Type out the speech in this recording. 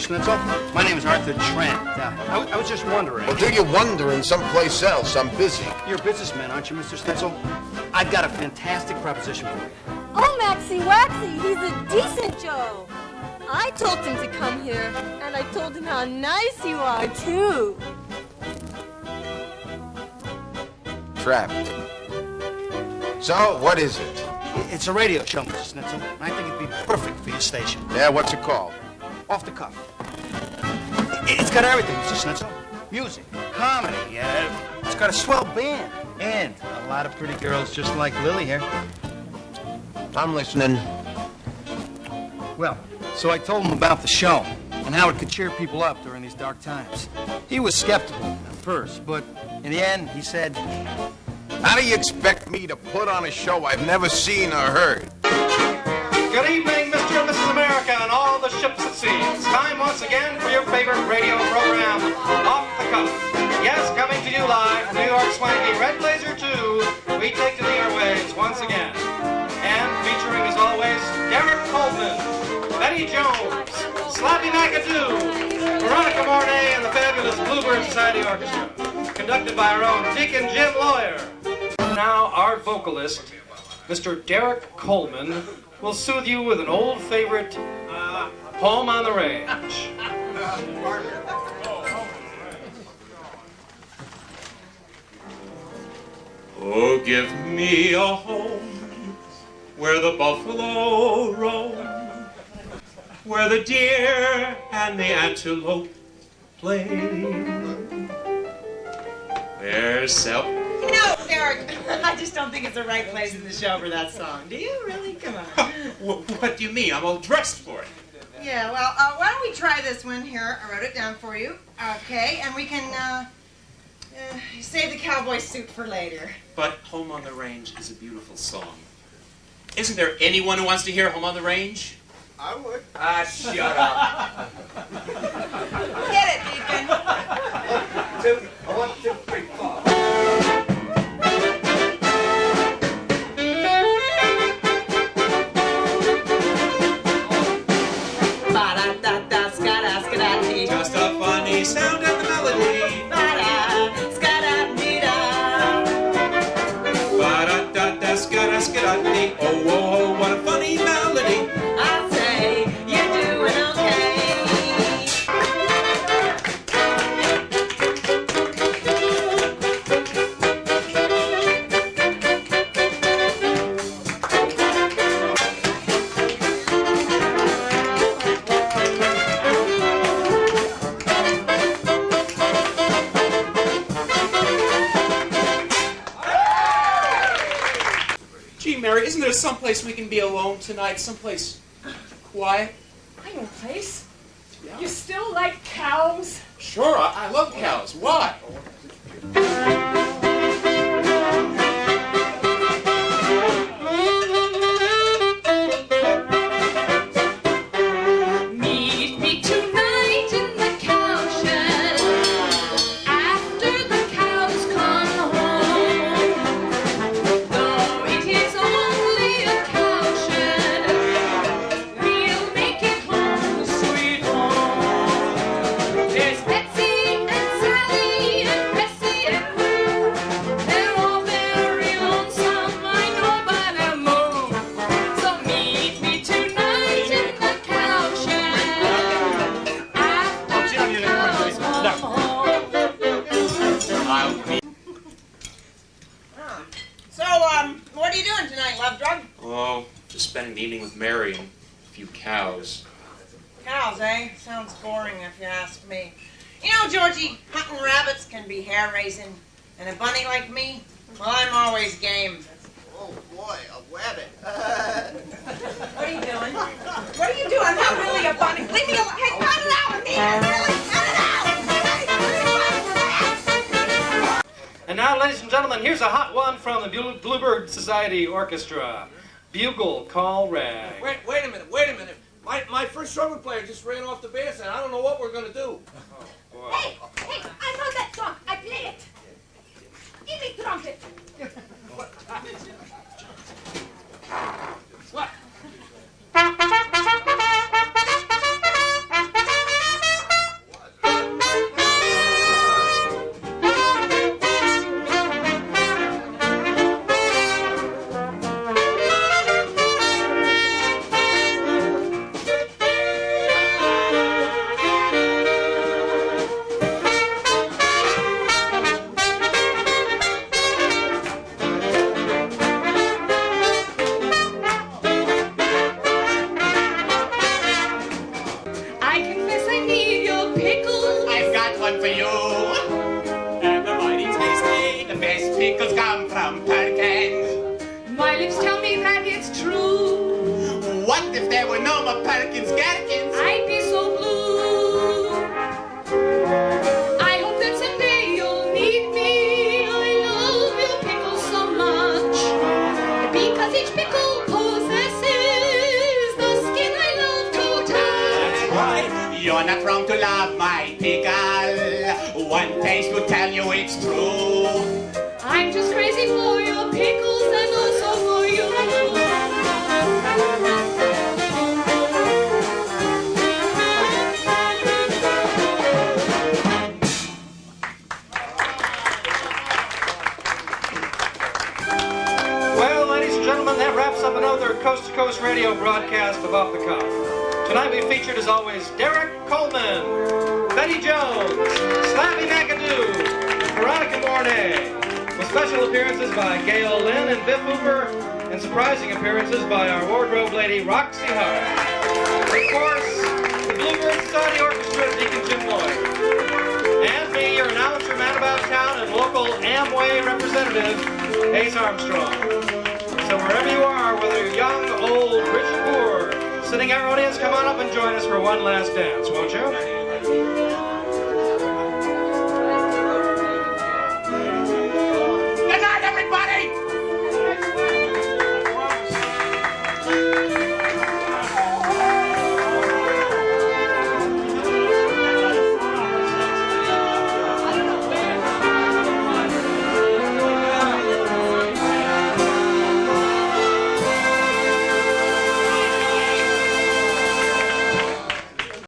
Schnitzel. My name is Arthur Trent. I was just wondering. Well, do you wondering someplace else? I'm busy. You're a businessman, aren't you, Mr. Schnitzel? I've got a fantastic proposition for you. Oh, Maxie Waxy, he's a decent Joe. I told him to come here, and I told him how nice you are, too. Trapped. So, what is it? It's a radio show, Mr. Schnitzel. I think it'd be perfect for your station. Yeah, what's it called? Off the cuff. It's got everything, Mr. Schnitzel. Music, comedy, it's got a swell band. And a lot of pretty girls just like Lily here. I'm listening. Well, so I told him about the show and how it could cheer people up during these dark times. He was skeptical at first, but in the end, he said, how do you expect me to put on a show I've never seen or heard? Good evening, Mr. and Mrs. America and all the ships at sea. It's time once again for your favorite radio program, Off the Cuff. Yes, coming to you live from New York Swanky Red Blazer 2, we take to the airwaves once again. And featuring, as always, Derek Coleman, Betty Jones, Slappy McAdoo, Veronica Mornay, and the fabulous Bluebird Society Orchestra, conducted by our own Deacon Jim Lawyer. Now, our vocalist, Mr. Derek Coleman, will soothe you with an old favorite, Home on the Range. Oh, give me a home where the buffalo roam, where the deer and the antelope play. There's self. No, Derek, I just don't think it's the right place in the show for that song. Do you really? Come on. What do you mean? I'm all dressed for it. Yeah, well, why don't we try this one here? I wrote it down for you. Okay, and we can save the cowboy suit for later. But Home on the Range is a beautiful song. Isn't there anyone who wants to hear Home on the Range? I would. Ah, shut up. Get it, Deacon. 1, 2, 3, 4. Just a funny sound and the melody. Ba-da-da-da-ska-da-ska-da-dee. Oh, oh, oh, what a funny melody. I say you're doing okay. Gee, Mary, isn't there someplace we can be alone tonight? Someplace quiet? I know a place. Yeah. You still like cows? Sure, I love cows. Why? Meet me tonight in the cowshed after the cows come home. Though it is only a cowshed, we'll make it home, sweet home. There's Betsy and Sally and Bessie and Lou. They're all very lonesome, I know by their move. So meet me tonight in the cowshed after the cows come home. I'll be. So, what are you doing tonight, love drug? Oh, just spending the evening with Mary and a few cows. Cows, eh? Sounds boring if you ask me. You know, Georgie, hunting rabbits can be hair-raising. And a bunny like me, well, I'm always game. Oh, boy, a rabbit. What are you doing? What are you doing? I'm not really a bunny. Leave me alone. Hey, cut it out, Anita. Really, cut it out. And now, ladies and gentlemen, here's a hot one from the Bluebird Society Orchestra. Bugle Call Rag. Wait a minute. My first trumpet player just ran off the bandstand. I don't know what we're going to do. Hey, I know that song. I play it. Give me trumpet. What? world if there were no more Perkins Gatkins. I'd be so blue. I hope that someday you'll need me. I love your pickle so much. Because each pickle possesses the skin I love to touch. That's right. You're not wrong to love my pickle. One taste would tell you it's true. I'm just crazy for your pickles and also for you. Well, ladies and gentlemen, that wraps up another Coast to Coast radio broadcast of Off the Cuff. Tonight we featured, as always, Derek Coleman, Betty Jones, Slappy McAdoo, Veronica Mornay, with special appearances by Gail Lynn and Biff Hooper, and surprising appearances by our wardrobe lady, Roxy Hart. Of course, the Bluebird Society Orchestra, Deacon Jim Lloyd. And me, your announcer, man about town, and local Amway representative, Ace Armstrong. So wherever you are, whether you're young, old, rich, or poor, sitting our audience, come on up and join us for one last dance, won't you?